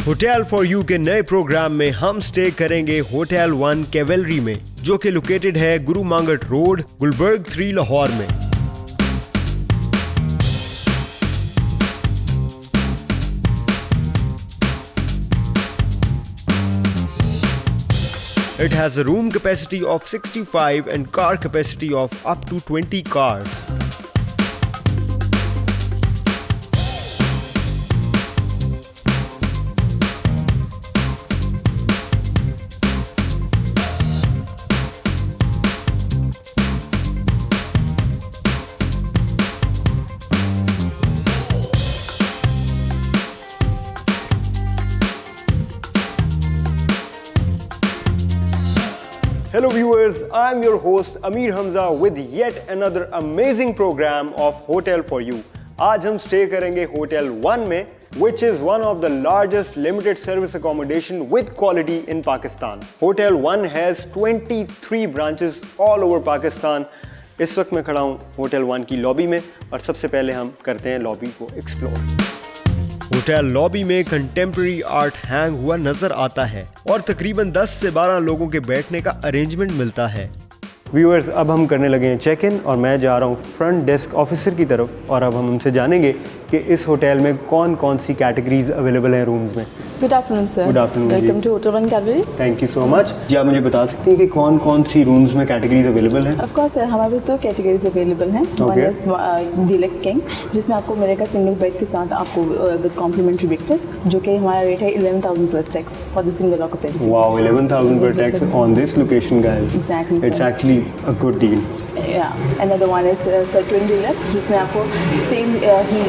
Hotel for you के नए programme में हम स्टे करेंगे होटल 1 कैवेलरी में, जो कि लोकेटेड है गुरु मांगट रोड, गुलबर्ग 3, लाहौर में। It has a room capacity of 65 and car capacity of up to 20 cars. Hello viewers, I'm your host Amir Hamza with yet another amazing program of Hotel for You. आज हम stay करेंगे hotel 1 में, which is one of the largest limited service accommodation with quality in Pakistan. Hotel 1 has 23 branches all over Pakistan. इस वक्त मैं खड़ा हूँ hotel 1 की लॉबी में और सबसे पहले हम करते हैं लॉबी को एक्सप्लोर। होटल लॉबी में कंटेम्प्रेरी आर्ट हैंग हुआ नजर आता है और तकरीबन 10 से 12 लोगों के बैठने का अरेंजमेंट मिलता है। व्यूअर्स, अब हम करने लगे हैं चेक इन और मैं जा रहा हूँ फ्रंट डेस्क ऑफिसर की तरफ और अब हम उनसे जानेंगे कि इस होटल में कौन कौन सी कैटेगरीज अवेलेबल हैं रूम्स में। Good afternoon sir. Good afternoon. Welcome to hotel 1 Cavalry. Thank you so much. जी, आप मुझे बता सकती हैं कि कौन कौन सी रूम्स में कैटेगरीज अवेलेबल हैं? ऑफ कोर्स सर, हमारे पास 2 कैटेगरीज अवेलेबल हैं। वन इज डीलक्स किंग, जिसमें आपको मिलेगा सिंगल बेड के साथ आपको विद कॉम्प्लीमेंट्री ब्रेकफास्ट, जो कि हमारा रेट है 11,000 plus tax for the single occupancy. Wow, 11,000 per tax on this location, guys. Exactly. It's actually a good deal. Yeah. Another one is twin deluxe, जिसमें आपको same ही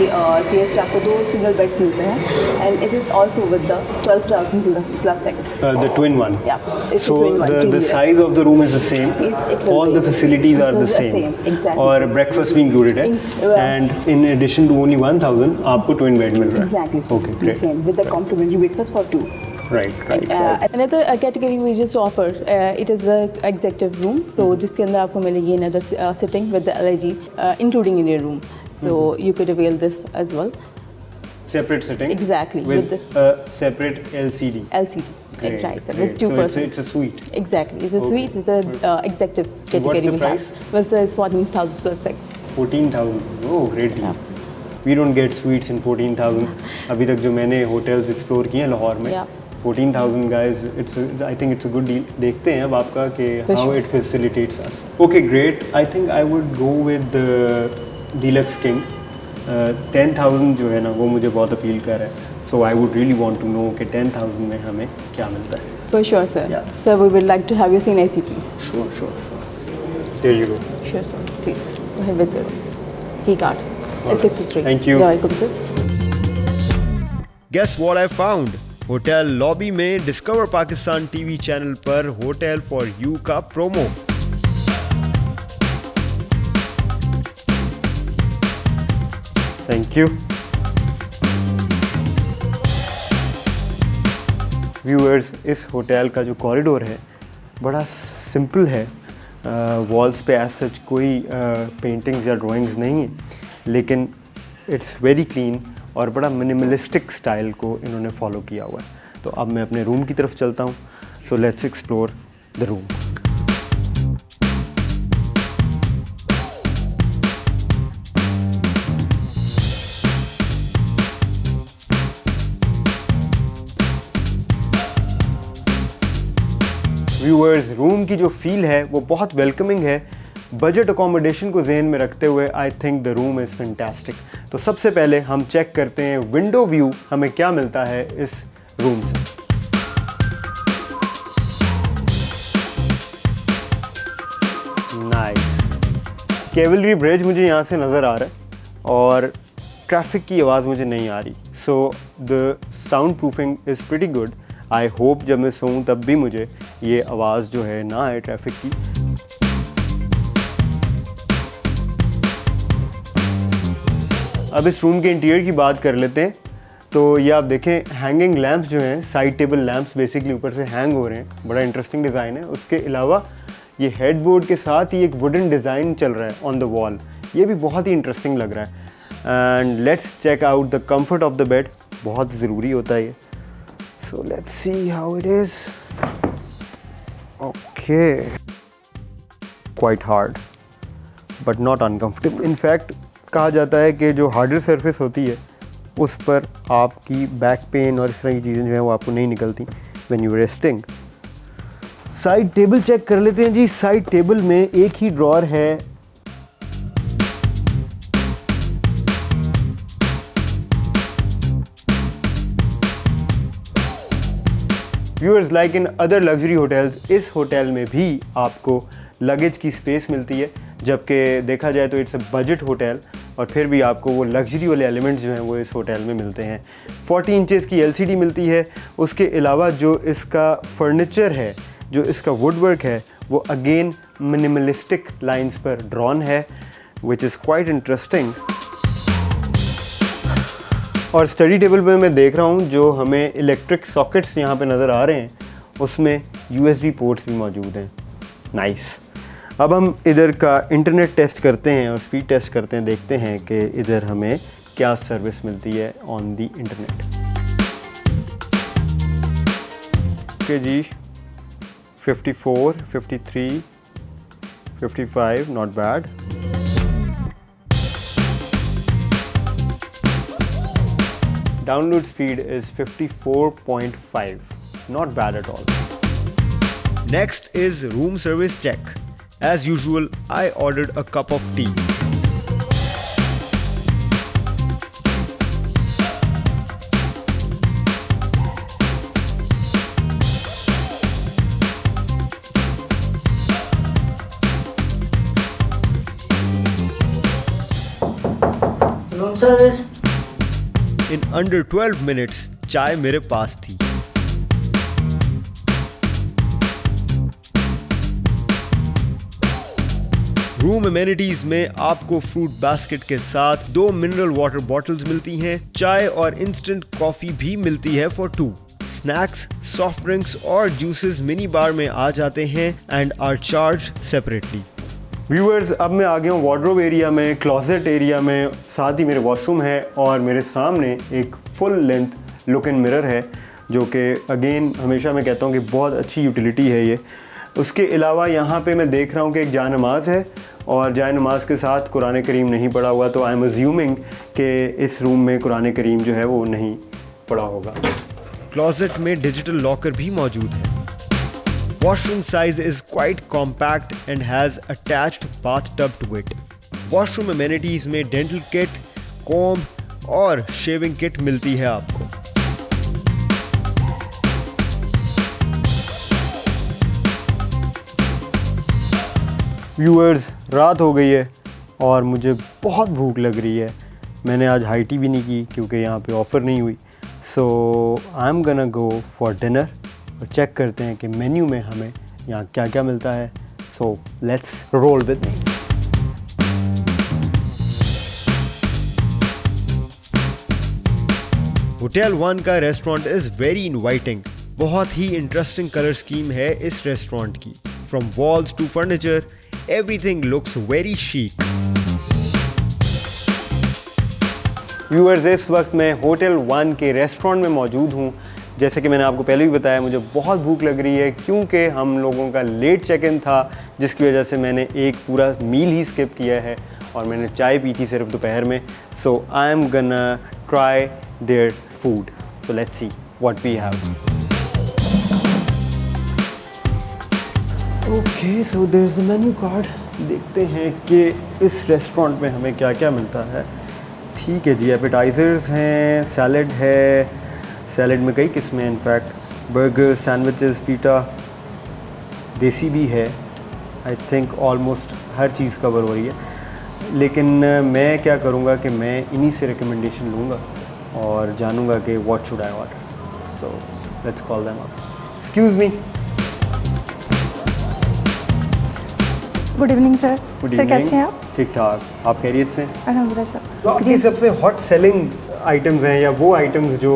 place पे आपको 2 single beds मिलते हैं and it is also with the 12,000 plus tax. The twin one. Yeah. It's So a twin one. the size of the room is the same. It will All be. the facilities are It will the be same. Exactly. और breakfast भी included है. And in addition to only 1,000, आपको twin bed मिल रहा है. Exactly. Okay, great. Same with the complimentary breakfast for 2. Right. Another category we just offer, it is the executive room. So जिसके अंदर आपको मिलेगी another sitting with the LED, including in your room. So you could avail this as well. Separate sitting. Exactly. With a separate LCD. LCD. Great, Right, sir. great. With 2 So persons. it's a suite. Exactly. It's a suite. It's the executive category. What's the we price? have. Well, sir, it's 14,000 plus tax. 14,000. Oh, great deal. Yeah. We don't get suites in 14,000. अभी तक जो मैंने hotels explore किए हैं लाहौर में, 14,000 guys, I think it's a good deal. देखते हैं अब आपका कि how it facilitates us. Okay, great. I think I would go with the Deluxe King. 10,000 जो है ना वो मुझे बहुत अपील कर रहा है. So I would really want to know कि 10,000 में हमें क्या मिलता है. For sure, sir. Yeah. Sir, we would like to have you seen AC, please. Sure. There you go. Sure, sir. Please go ahead with the key card. It's 663. Thank you. You're welcome, sir. Guess what I found? Hotel lobby में discover Pakistan TV channel पर hotel for you का promo. Thank you. Viewers, इस hotel का जो corridor है बड़ा simple है। Walls पे एज सच कोई पेंटिंग्स या ड्राइंग्स नहीं है, लेकिन इट्स वेरी क्लीन और बड़ा मिनिमलिस्टिक स्टाइल को इन्होंने फॉलो किया हुआ है। तो अब मैं अपने रूम की तरफ चलता हूँ। So let's explore the room. Viewers, room की जो फील है वो बहुत वेलकमिंग है। बजट अकोमोडेशन को जहन में रखते हुए I think the room is fantastic. तो सबसे पहले हम चेक करते हैं विंडो व्यू हमें क्या मिलता है इस रूम से। नाइस। कैवेलरी ब्रिज मुझे यहाँ से नज़र आ रहा है और ट्रैफिक की आवाज़ मुझे नहीं आ रही। So the sound proofing is pretty good. I hope जब मैं सोऊं तब भी मुझे ये आवाज़ जो है ना आए ट्रैफिक की। अब इस रूम के इंटीरियर की बात कर लेते हैं। तो ये आप देखें, हैंगिंग लैंप्स जो हैं, साइड टेबल लैंप्स बेसिकली ऊपर से हैंग हो रहे हैं। बड़ा इंटरेस्टिंग डिज़ाइन है। उसके अलावा ये हेडबोर्ड के साथ ही एक वुडन डिज़ाइन चल रहा है ऑन द वॉल। ये भी बहुत ही इंटरेस्टिंग लग रहा है। And let's check out the comfort of the bed. बहुत ज़रूरी होता है ये। So let's see how it is. Okay, quite hard but not uncomfortable. In fact कहा जाता है कि जो हार्डर सरफेस होती है उस पर आपकी बैक पेन और इस तरह की चीज़ें जो हैं वो आपको नहीं निकलती when you resting. Side table check कर लेते हैं जी। साइड टेबल में एक ही ड्रॉअर है। Viewers, like in other luxury hotels, इस होटल में भी आपको लगेज की स्पेस मिलती है, जबकि देखा जाए तो इट्स अ बजट होटल और फिर भी आपको वो लग्जरी वाले एलिमेंट्स जो हैं वो इस होटल में मिलते हैं। 40 इंचेस की LCD मिलती है। उसके अलावा जो इसका फर्नीचर है, जो इसका वुडवर्क है, वो अगेन मिनिमलिस्टिक लाइंस पर ड्रॉन है, विच इज़ क्वाइट इंटरेस्टिंग। और स्टडी टेबल पे मैं देख रहा हूँ जो हमें इलेक्ट्रिक सॉकेट्स यहाँ पे नज़र आ रहे हैं, उसमें USB पोर्ट्स भी मौजूद हैं। नाइस। अब हम इधर का इंटरनेट टेस्ट करते हैं और स्पीड टेस्ट करते हैं, देखते हैं कि इधर हमें क्या सर्विस मिलती है ऑन दी इंटरनेट। ओके जी, 54, 53, 55, not bad. Download speed is 54.5, not bad at all. Next is room service check. As usual, I ordered a cup of tea. Room service. In under 12 minutes, चाय मेरे पास थी। Room amenities में आपको fruit basket के साथ 2 mineral water bottles मिलती हैं। चाय और इंस्टेंट कॉफी भी मिलती है फॉर 2। स्नैक्स, सॉफ्ट ड्रिंक्स और जूसेस मिनी बार में आ जाते हैं and are charge separately. Viewers, अब मैं आ गया हूँ वार्डरोब एरिया में, क्लोजेट एरिया में, साथ ही मेरे वॉशरूम है और मेरे सामने एक full length look in mirror है, जो कि अगेन हमेशा मैं कहता हूँ कि बहुत अच्छी यूटिलिटी है ये। उसके अलावा यहाँ पे मैं देख रहा हूँ कि एक जाय नमाज है और जाय नमाज के साथ कुरान करीम नहीं पढ़ा हुआ, तो आई एम अज्यूमिंग कि इस रूम में कुरान करीम जो है वो नहीं पढ़ा होगा। क्लोजेट में डिजिटल लॉकर भी मौजूद है। Washroom size is quite compact and has attached bathtub to it. Washroom amenities में dental kit, comb और shaving kit मिलती है आपको। व्यूअर्स, रात हो गई है और मुझे बहुत भूख लग रही है। मैंने आज हाई टी भी नहीं की क्योंकि यहाँ पे ऑफ़र नहीं हुई। सो आई एम गना गो फॉर डिनर और चेक करते हैं कि मेन्यू में हमें यहाँ क्या क्या मिलता है। So let's roll with me. Hotel 1 का रेस्टोरेंट इज वेरी इनवाइटिंग। बहुत ही इंटरेस्टिंग कलर स्कीम है इस रेस्टोरेंट की। From walls to furniture, everything looks very chic. Viewers, इस वक्त मैं होटल 1 के रेस्टोरेंट में मौजूद हूँ। जैसे कि मैंने आपको पहले भी बताया, मुझे बहुत भूख लग रही है क्योंकि हम लोगों का लेट चेक इन था, जिसकी वजह से मैंने एक पूरा मील ही स्किप किया है और मैंने चाय पी थी सिर्फ दोपहर में। So I am gonna try their food. So let's see what we have. Okay, so there is a menu card. देखते हैं कि इस रेस्टोरेंट में हमें क्या क्या मिलता है। ठीक है जी, एपेटाइज़र्स हैं, सैलड है, सैलड में कई किस्में हैं इनफैक्ट, बर्गर, सैंडविचेस, पीटा, देसी भी है। I think almost her cheese cover हो रही है। लेकिन मैं क्या करूँगा कि मैं इन्हीं से रिकमेंडेशन लूँगा और जानूँगा कि what should I order. So let's call them up. Excuse me. Good evening sir. Good sir evening. कैसे हैं आप? ठीक ठाक. आप खैरियत से? अल्हम्दुलिल्लाह सर. तो आपकी सबसे हॉट सेलिंग आइटम्स हैं या वो आइटम्स जो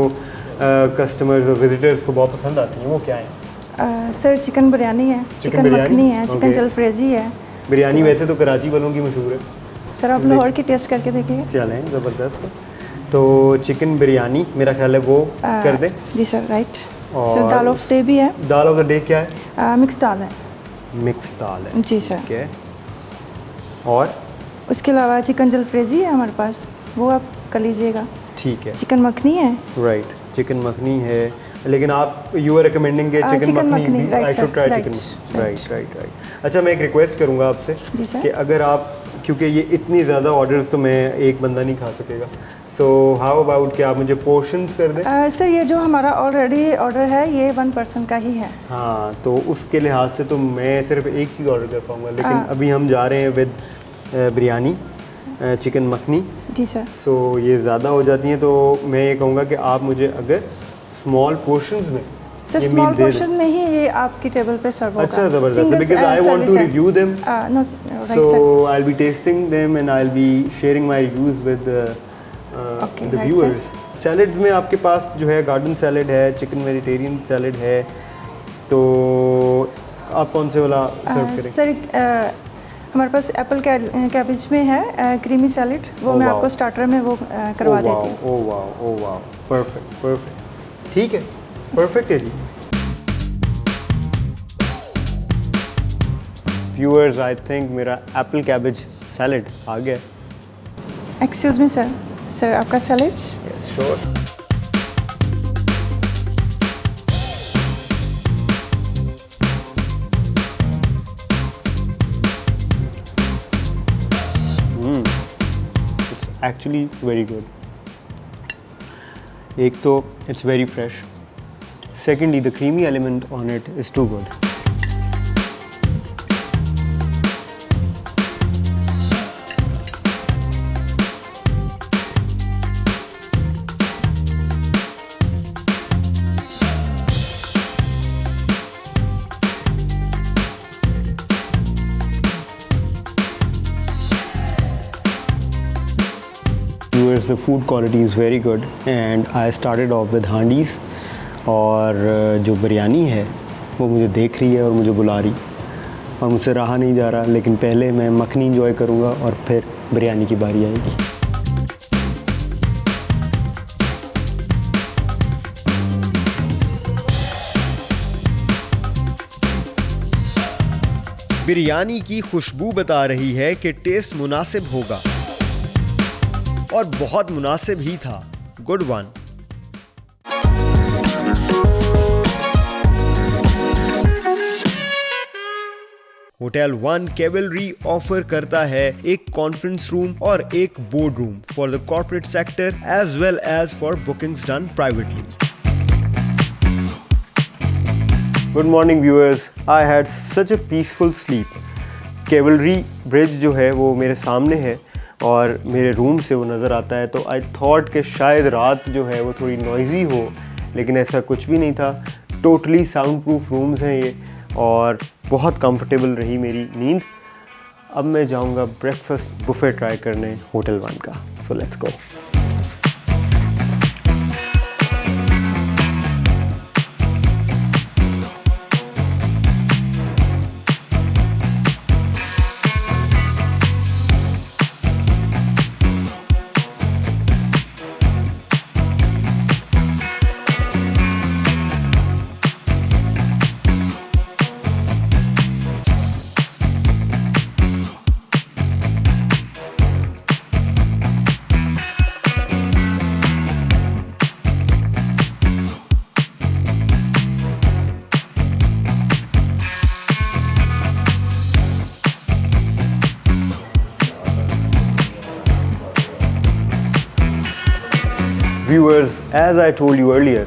कस्टमर्स और विजिटर्स को बहुत पसंद आती हैं, वो क्या हैं? सर चिकन बिरयानी है, चिकन बिरयानी? मखनी है, चिकन Okay. जलफ्रेजी है. बिरयानी वैसे तो कराची वालों की मशहूर है. सर आप लाहौर की टेस्ट करके देखिए. चलें, ज़बरदस्त. तो चिकन बिरयानी मेरा ख्याल है वो कर दें. जी सर राइट. और सर दाल ऑफ डे भी है. दाल ऑफ द डे क्या है? मिक्स दाल है. मिक्स दाल है. जी सर. ठीक है. और उसके अलावा चिकन जलफ्रेजी है हमारे पास, वो आप कर लीजिएगा. ठीक है. चिकन मखनी है. राइट. चिकन मखनी है, लेकिन आप यू आर रिकमेंडिंग के chicken chicken makhani makhani, right, I should sir, try right, chicken. right. Right. अच्छा, मैं एक रिक्वेस्ट करूँगा आपसे जी सर. कि अगर आप, क्योंकि ये इतनी ज़्यादा ऑर्डर्स तो मैं एक बंदा नहीं खा सकेगा, सो हाउ अबाउट कि आप मुझे पोर्शंस कर दें. सर ये जो हमारा ऑलरेडी ऑर्डर है ये 1 पर्सन का ही है. हाँ, तो उसके लिहाज से तो मैं सिर्फ एक चीज़ ऑर्डर कर पाऊँगा, लेकिन अभी हम जा रहे हैं विद बिरयानी, चिकन मखनी. जी सर. सो ये ज़्यादा हो जाती हैं, तो मैं ये कहूँगा कि आप मुझे अगर स्मॉल पोर्शंस में सर ये स्मॉल मील दे पोर्शन में ही ये आपकी टेबल पे सर्व होगा. अच्छा, ज़बरदस्त. Because I want to review them, no right so sir. I'll be tasting them and I'll be sharing my reviews with Okay, the right, viewers. Salads में आपके पास जो है गार्डन सैलड है, चिकन वेजिटेरियन सैलड है, तो आप कौन से वाला सर्व करें? सर हमारे पास एप्पल कैबेज में है क्रीमी सैलड, वो Oh, मैं wow. आपको स्टार्टर में वो करवा देती हूँ. Oh wow, oh wow, perfect perfect. ठीक है, परफेक्ट है जी. व्यूअर्स, आई थिंक मेरा एप्पल कैबेज सैलड आ गया. Excuse me sir. सर आपका salad. Yes, sure. It's actually very good. एक तो it's very fresh. Secondly, the creamy element on it is too good. Viewers, the food quality is very good and I started off with हांडीज़, और जो बिरयानी है वो मुझे देख रही है और मुझे बुला रही और मुझसे रहा नहीं जा रहा, लेकिन पहले मैं मखनी इंजॉय करूँगा और फिर बिरयानी की बारी आएगी. बिरयानी की खुशबू बता रही है कि टेस्ट मुनासिब होगा, और बहुत मुनासिब ही था. Good one. Hotel one cavalry offer करता है एक कॉन्फ्रेंस रूम और एक board room for the corporate sector as well as for bookings done privately. Good morning viewers, I had such a peaceful sleep. Cavalry bridge जो है वो मेरे सामने है और मेरे रूम से वो नज़र आता है, तो आई थॉट कि शायद रात जो है वो थोड़ी नॉइज़ी हो, लेकिन ऐसा कुछ भी नहीं था. टोटली साउंड प्रूफ रूम्स हैं ये और बहुत कंफर्टेबल रही मेरी नींद. अब मैं जाऊंगा ब्रेकफास्ट बुफे ट्राई करने होटल वन का. So let's go. Viewers, as I told you earlier,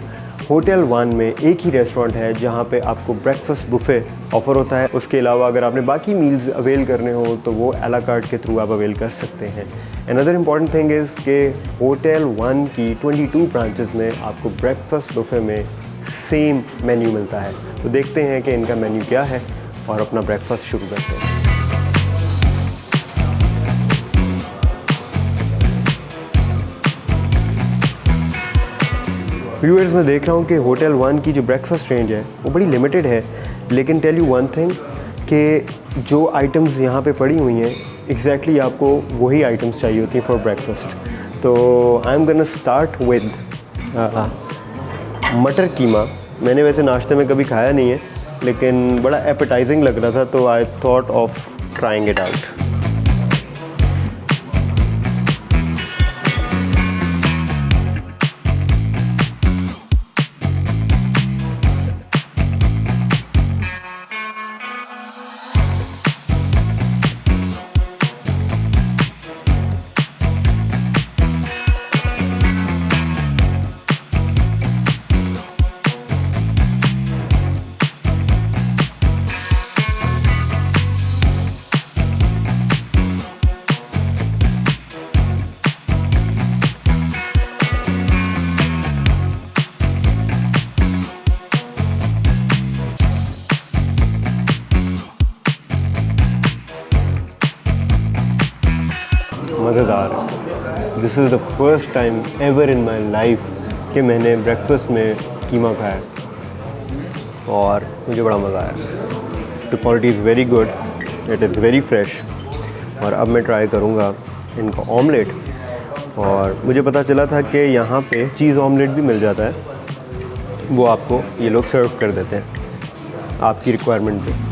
hotel 1 में एक ही रेस्टोरेंट है जहाँ पे आपको ब्रेकफास्ट बुफे ऑफ़र होता है। उसके अलावा अगर आपने बाकी मील्स अवेल करने हो तो वो आ ला कार्ट के थ्रू आप अवेल कर सकते हैं। अनदर इम्पॉर्टेंट थिंग इज़ कि होटल 1 की 22 ब्रांचेस में आपको ब्रेकफास्ट बुफे में सेम मेन्यू मिलता है। तो देखते हैं कि इनका मेन्यू क्या है और अपना ब्रेकफास्ट शुरू करते हैं। व्यूअर्स, मैं देख रहा हूँ कि होटल 1 की जो ब्रेकफास्ट रेंज है वो बड़ी लिमिटेड है, लेकिन टेल यू वन थिंग कि जो आइटम्स यहाँ पे पड़ी हुई हैं एग्जैक्टली आपको वही आइटम्स चाहिए होती हैं फॉर ब्रेकफास्ट। तो I am gonna start with मटर कीमा। मैंने वैसे नाश्ते में कभी खाया नहीं है, लेकिन बड़ा एपेटाइजिंग लग रहा था, तो I thought of trying it out. मज़ेदार है। This is the first time ever in my life कि मैंने ब्रेकफास्ट में कीमा खाया और मुझे बड़ा मज़ा आया। The quality is very good, it is very fresh. और अब मैं ट्राई करूँगा इनका ऑमलेट। और मुझे पता चला था कि यहाँ पे चीज़ ऑमलेट भी मिल जाता है, वो आपको ये लोग सर्व कर देते हैं आपकी रिक्वायरमेंट पे।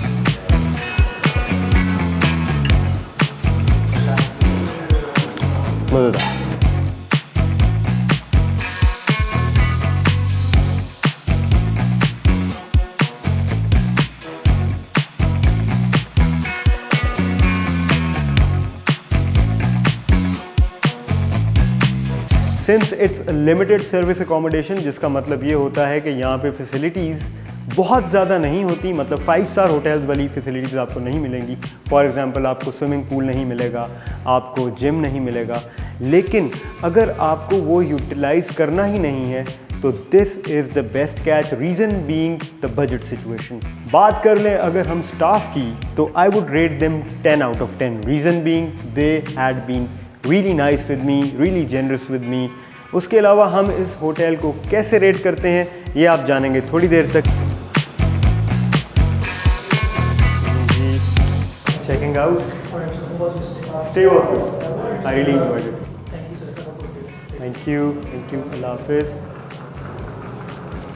मज़ेदार। Since it's limited service accommodation, जिसका मतलब ये होता है कि यहाँ पे फैसिलिटीज़ बहुत ज़्यादा नहीं होती, मतलब 5 स्टार होटल्स वाली फैसिलिटीज़ आपको नहीं मिलेंगी। फॉर एग्ज़ाम्पल आपको स्विमिंग पूल नहीं मिलेगा, आपको जिम नहीं मिलेगा। लेकिन अगर आपको वो यूटिलाइज़ करना ही नहीं है तो this is the best catch, reason being the budget situation. बात कर लें अगर हम स्टाफ की, तो I would rate them 10 out of 10। Reason being they had been really nice with me, really generous with me. उसके अलावा हम इस होटल को कैसे रेट करते हैं ये आप जानेंगे थोड़ी देर तक। Checking out. Stay was good. I really enjoyed it. Thank you. Thank you. Allah Hafiz.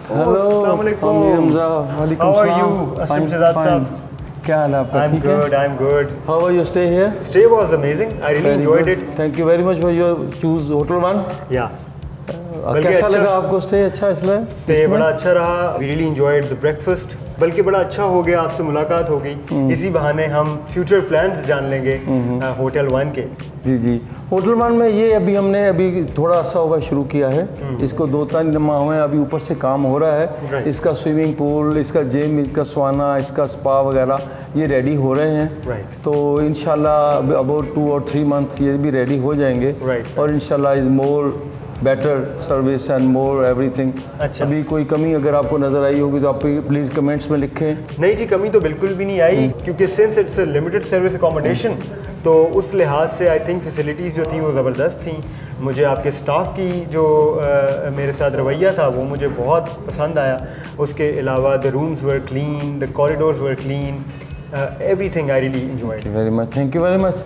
Hello. Assalamu alaikum. How are you, Aslam Shehzad Saab? क्या हाल है आपका? I'm good. I'm good. How was your stay here? Stay was amazing. I really enjoyed it. Thank you very much for your choose Hotel 1. Yeah. कैसा लगा आपको stay? अच्छा इसमें? Stay बड़ा अच्छा रहा। We really enjoyed the breakfast. बल्कि बड़ा अच्छा हो गया, आपसे मुलाकात हो गई। इसी बहाने हम फ्यूचर प्लान्स जान लेंगे होटल 1 के। जी जी, होटल 1 में ये हमने थोड़ा सा हुआ शुरू किया है। इसको 2-3 माह हुए हैं, अभी ऊपर से काम हो रहा है। इसका स्विमिंग पूल, इसका जिम, इसका स्वाना, इसका स्पा वगैरह ये रेडी हो रहे हैं। तो इंशाल्लाह अबाउट 2 और 3 मंथ ये भी रेडी हो जाएंगे। और इंशाल्लाह is more better service and more everything. अच्छा, अभी कोई कमी अगर आपको नज़र आई होगी तो आप प्लीज़ कमेंट्स में लिखें। नहीं जी, कमी तो बिल्कुल भी नहीं आई, क्योंकि since it's limited service accommodation तो उस लिहाज से आई थिंक फैसिलिटीज़ जो थी वो ज़बरदस्त थी। मुझे आपके स्टाफ की जो मेरे साथ रवैया था वो मुझे बहुत पसंद आया। उसके अलावा the rooms were clean, the corridors were clean, everything I really enjoyed. Very much, thank you very much.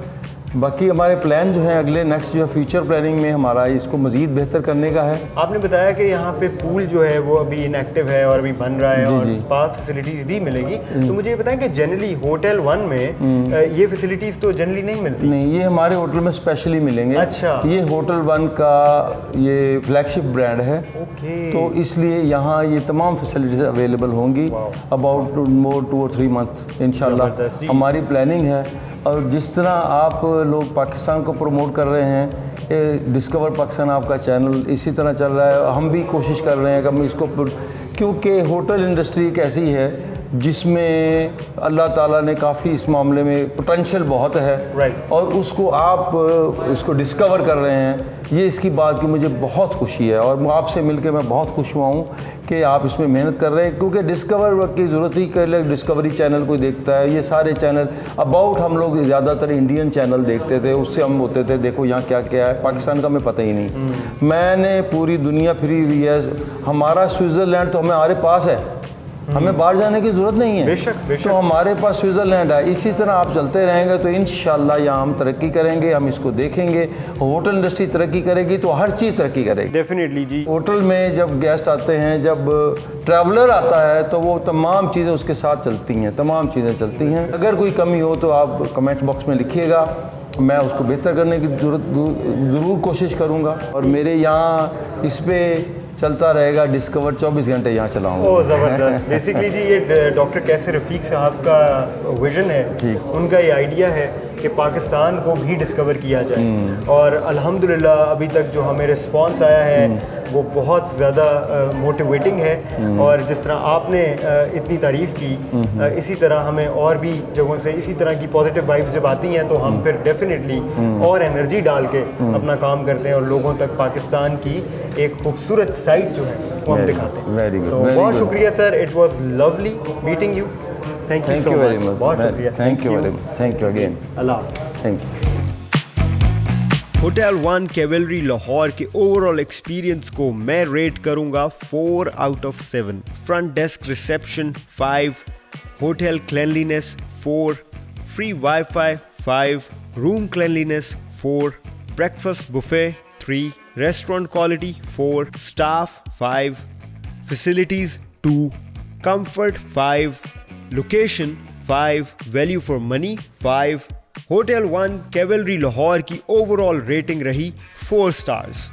बाकी हमारे प्लान जो है अगले नेक्स्ट जो फ्यूचर प्लानिंग में हमारा इसको मज़ीद बेहतर करने का है। आपने बताया कि यहाँ पे पूल जो है वो अभी इनएक्टिव है और अभी बन रहा है और स्पा फैसिलिटीज़ भी मिलेगी। तो मुझे ये बताएं कि जनरली होटल 1 में ये फैसिलिटीज़ तो जनरली नहीं मिलती। नहीं, ये हमारे होटल में स्पेशली मिलेंगे। अच्छा, ये होटल 1 का ये फ्लैगशिप ब्रांड है। ओके। तो इसलिए यहाँ ये तमाम फैसिलिटीज़ अवेलेबल होंगी अबाउट मोर 2 और 3 मंथ इंशाल्लाह। हमारी प्लानिंग है और जिस तरह आप लोग पाकिस्तान को प्रमोट कर रहे हैं, ये डिस्कवर पाकिस्तान आपका चैनल इसी तरह चल रहा है। हम भी कोशिश कर रहे हैं कि हम इसको, क्योंकि होटल इंडस्ट्री एक ऐसी है जिसमें अल्लाह ताला ने काफ़ी इस मामले में पोटेंशियल बहुत है, और उसको आप इसको डिस्कवर कर रहे हैं, ये इसकी बात की मुझे बहुत खुशी है। और आपसे मिलकर मैं बहुत खुश हुआ हूँ कि आप इसमें मेहनत कर रहे हैं, क्योंकि डिस्कवर की ज़रूरत ही कर ले, डिस्कवरी चैनल कोई देखता है। ये सारे चैनल अबाउट, हम लोग ज़्यादातर इंडियन चैनल देखते थे, उससे हम होते थे देखो यहाँ क्या क्या है, पाकिस्तान का हमें पता ही नहीं। मैंने पूरी दुनिया फिरी हुई है, हमारा स्विट्ज़रलैंड तो हमारे पास है, हमें बाहर जाने की ज़रूरत नहीं है। बेशक, बेशक। तो हमारे पास स्विट्ज़रलैंड है। इसी तरह आप चलते रहेंगे तो इंशाल्लाह यहाँ हम तरक्की करेंगे, हम इसको देखेंगे। होटल इंडस्ट्री तरक्की करेगी तो हर चीज़ तरक्की करेगी। डेफिनेटली जी। होटल में जब गेस्ट आते हैं, जब ट्रैवलर आता है, तो वो तमाम चीज़ें उसके साथ चलती हैं, तमाम चीज़ें चलती हैं। अगर कोई कमी हो तो आप कमेंट बॉक्स में लिखिएगा, मैं उसको बेहतर करने की ज़रूर कोशिश करूँगा। और मेरे यहाँ इस पर चलता रहेगा डिस्कवर, 24 घंटे यहाँ चलाऊँगा। ओह ज़बरदस्त। बेसिकली जी ये डॉक्टर कैसर रफ़ीक साहब का विजन है, उनका ये आइडिया है कि पाकिस्तान को भी डिस्कवर किया जाए। और अल्हम्दुलिल्लाह अभी तक जो हमें रिस्पांस आया है वो बहुत ज़्यादा मोटिवेटिंग है। और जिस तरह आपने इतनी तारीफ़ की, इसी तरह हमें और भी जगहों से इसी तरह की पॉजिटिव वाइब्स जब आती हैं तो हम फिर डेफिनेटली और एनर्जी डाल के अपना काम करते हैं और लोगों तक पाकिस्तान की एक खूबसूरत साइट जो है वो हम दिखाते हैं। वेरी गुड, तो बहुत शुक्रिया sir, it was lovely meeting you. Thank you so very much. Much. बहुत शुक्रिया। Thank you very much. Thank you again. अल्लाह हाफ़िज़। Thank you. Hotel one Cavalry Lahore के ओवरऑल एक्सपीरियंस को मैं रेट करूंगा 4 out of 7। Front desk reception 5, hotel cleanliness 4, free WiFi 5, room cleanliness 4, breakfast buffet 3, restaurant quality 4, staff 5, facilities 2, comfort 5, location 5, value for money 5। Hotel one Cavalry Lahore की overall rating रही 4 stars.